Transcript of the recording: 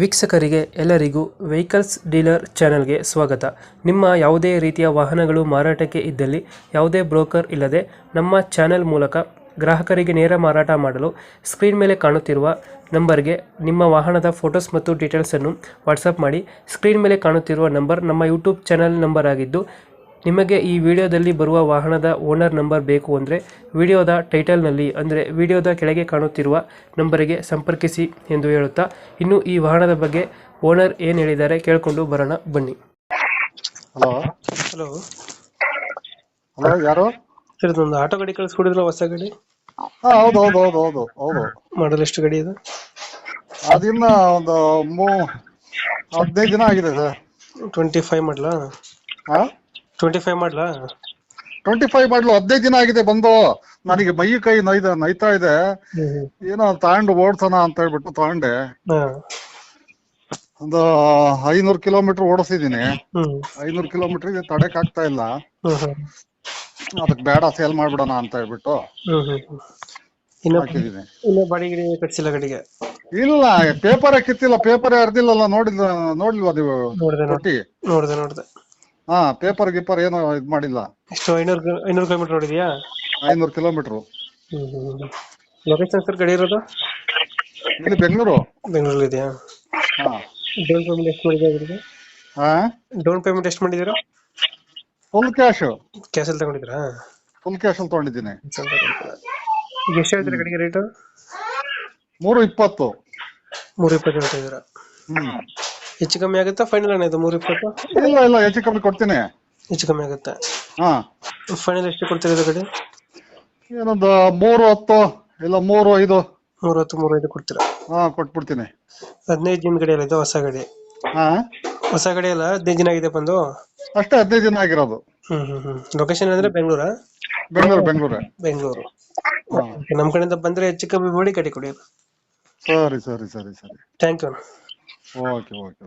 ವೀಕ್ಷಕರಿಗೆ ಎಲ್ಲರಿಗೂ vehicles dealer ಚಾನೆಲ್ಗೆ ಸ್ವಾಗತ. ನಿಮ್ಮ ಯಾವುದೇ ರೀತಿಯ ವಾಹನಗಳು ಮಾರಾಟಕ್ಕೆ ಇದ್ದಲ್ಲಿ ಯಾವುದೇ ಬ್ರೋಕರ್ ಇಲ್ಲದೆ ನಮ್ಮ ಚಾನೆಲ್ ಮೂಲಕ ಗ್ರಾಹಕರಿಗೆ ನೇರ ಮಾರಾಟ ಮಾಡಲು ಸ್ಕ್ರೀನ್ ಮೇಲೆ ಕಾಣುತ್ತಿರುವ ನಂಬರ್ಗೆ ನಿಮ್ಮ ವಾಹನದ ಫೋಟೋಸ್ ಮತ್ತು ಡೀಟೇಲ್ಸನ್ನು ವಾಟ್ಸಪ್ ಮಾಡಿ. ಸ್ಕ್ರೀನ್ ಮೇಲೆ ಕಾಣುತ್ತಿರುವ ನಂಬರ್ ನಮ್ಮ ಯೂಟ್ಯೂಬ್ ಚಾನೆಲ್ ನಂಬರ್ ಆಗಿದ್ದು, ನಿಮಗೆ ಈ ವಿಡಿಯೋದಲ್ಲಿ ಬರುವ ವಾಹನದ ಓನರ್ ನಂಬರ್ ಬೇಕು ಅಂದರೆ ವಿಡಿಯೋದ ಟೈಟಲ್ನಲ್ಲಿ ಅಂದರೆ ವಿಡಿಯೋದ ಕೆಳಗೆ ಕಾಣುತ್ತಿರುವ ನಂಬರಿಗೆ ಸಂಪರ್ಕಿಸಿ ಎಂದು ಹೇಳುತ್ತಾ, ಇನ್ನು ಈ ವಾಹನದ ಬಗ್ಗೆ ಓನರ್ ಏನು ಹೇಳಿದ್ದಾರೆ ಕೇಳಿಕೊಂಡು ಬರೋಣ ಬನ್ನಿ. ಹಲೋ ಹಲೋ ಹಲೋ, ಯಾರು? ಸರ್, ಇದೊಂದು ಆಟೋ ಗಾಡಿ ಕಳಿಸ್ಕೊಡಿದ್ರಲ್ಲ, ಹೊಸ ಗಾಡಿ. ಹಾ, ಹೌದು ಹೌದು ಹೌದು ಹೌದು ಹೌದು. ಮಾಡಲ್ ಎಷ್ಟು ಗಾಡಿ ಇದು? ಅದಿನ್ನ ಒಂದು 15 ದಿನ ಆಗಿದೆ ಸರ್. 25 ಮಾಡಲಾ? ಹಾ, 25 ಮಾಡಲಾ? 25 ಮಾಡಲು 15 ದಿನ ಆಗಿದೆ ಬಂದು. ನನಗೆ ಮೈ ಕೈ ನೈತಾ ಇದೆ. ಏನೋ ತಗೊಂಡು ಓಡ್ಸೋಣ ಅಂತ ಹೇಳ್ಬಿಟ್ಟು ತಗೊಂಡೆ. ಒಂದು 500 ಕಿಲೋಮೀಟರ್ ಓಡಿಸಿದೀನಿ. 500 ಕಿಲೋಮೀಟರ್ ತಡಕ್ ಆಗ್ತಾ ಇಲ್ಲ. ಅದಕ್ಕೆ ಬೇಡ, ಸೇಲ್ ಮಾಡ್ಬಿಡೋಣ ಅಂತ ಹೇಳ್ಬಿಟ್ಟು ಹಾಕಿದೀನಿ. ಇನ್ನು ಬಾಡಿ ಗಿಡಿ ಕಟ್ಸಿಲ್ಲ ಗಾಡಿಗೆ? ಇಲ್ಲ, ಪೇಪರ್ ಕಿತ್ತಿಲ್ಲ, ಪೇಪರ್ ಅರ್ದಿಲ್ಲಲ್ಲ. ನೋಡಿಲ್ವಾ ನೀವು? ನೋಡ್ದೆ. ಹಾ, ಪೇಪರ್ ಗಿಪ್ಪರ್ ಏನು ಇದ್ ಮಾಡಿಲ್ಲ. ಎಷ್ಟು 500 ಕಿಲೋಮೀಟರ್ ನೋಡಿದ್ಯಾ? 500 ಕಿಲೋಮೀಟರ್. ಲೊಕೇಶನ್ ಸರ್ ಗಾಡಿ ಇರೋದು? ಇಲ್ಲಿ ಬೆಂಗಳೂರಲ್ಲಿ ಇದೆಯಾ? ಹಾ. ಡೌನ್ ಪೇಮೆಂಟ್ ಎಷ್ಟು ಮಾಡಿದ್ದೀರಾ? ಹಾ, ಡೌನ್ ಪೇಮೆಂಟ್ ಎಷ್ಟು ಮಾಡಿದ್ದೀರಾ? Full cash. ಕ್ಯಾಶ್ ಅಲ್ಲಿ ತಗೊಂಡಿದ್ರಾ? ಫುಲ್ ಕ್ಯಾಶ್ ಅಲ್ಲಿ ತಗೊಂಡಿದ್ದೀನಿ. ಈಗ ಎಷ್ಟು ಹೇಳ್ತೀರಾ ಗಾಡಿಗೆ ರೇಟ್? 320. 320 ಹೇಳ್ತಾ ಇದ್ದೀರಾ? ಹೆಚ್ಚು ಕಮ್ಮಿ ಆಗುತ್ತಾ? ಫೈನಲ್ ಏನಾಯ್ತು 320? ಇಲ್ಲ, ಹೆಚ್ಚು ಕಮ್ಮಿ ಕೊಡ್ತೀನಿ. ಹೆಚ್ಚು ಕಮ್ಮಿ ಆಗುತ್ತೆ? ಹಾ. ಫೈನಲ್ ಎಷ್ಟು ಕೊಡ್ತೀರಾ ಗಾಡಿ? ಏನೊಂದು 310 ಇಲ್ಲ 35. 310-305 ಕೊಡ್ತೀರಾ? ಹಾ, ಕೊಟ್ಬಿಡ್ತೀನಿ. 15 ದಿನ ಗಾಡಿ ಅಲ್ಲ ಇದು? ಹೊಸ ಗಾಡಿ? ಹಾ, ಹೊಸ ಗಾಡಿ ಅಲ್ಲ, 15 ದಿನ ಆಗಿದೆ ಬಂದು? ಅಷ್ಟೇ, 15 ದಿನ ಆಗಿರೋದು. ಲೊಕೇಶನ್ ಅಂದ್ರೆ ಬೆಂಗಳೂರಾ? ಬೆಂಗಳೂರು. ನಮ್ ಕಡೆಯಿಂದ ಬಂದ್ರೆ ಹೆಚ್ಚು ಕಮ್ಮಿ ಮಾಡಿ ಗಾಡಿ ಕೊಡಿ. ಸರಿ. Thank you. ಓಕೆ.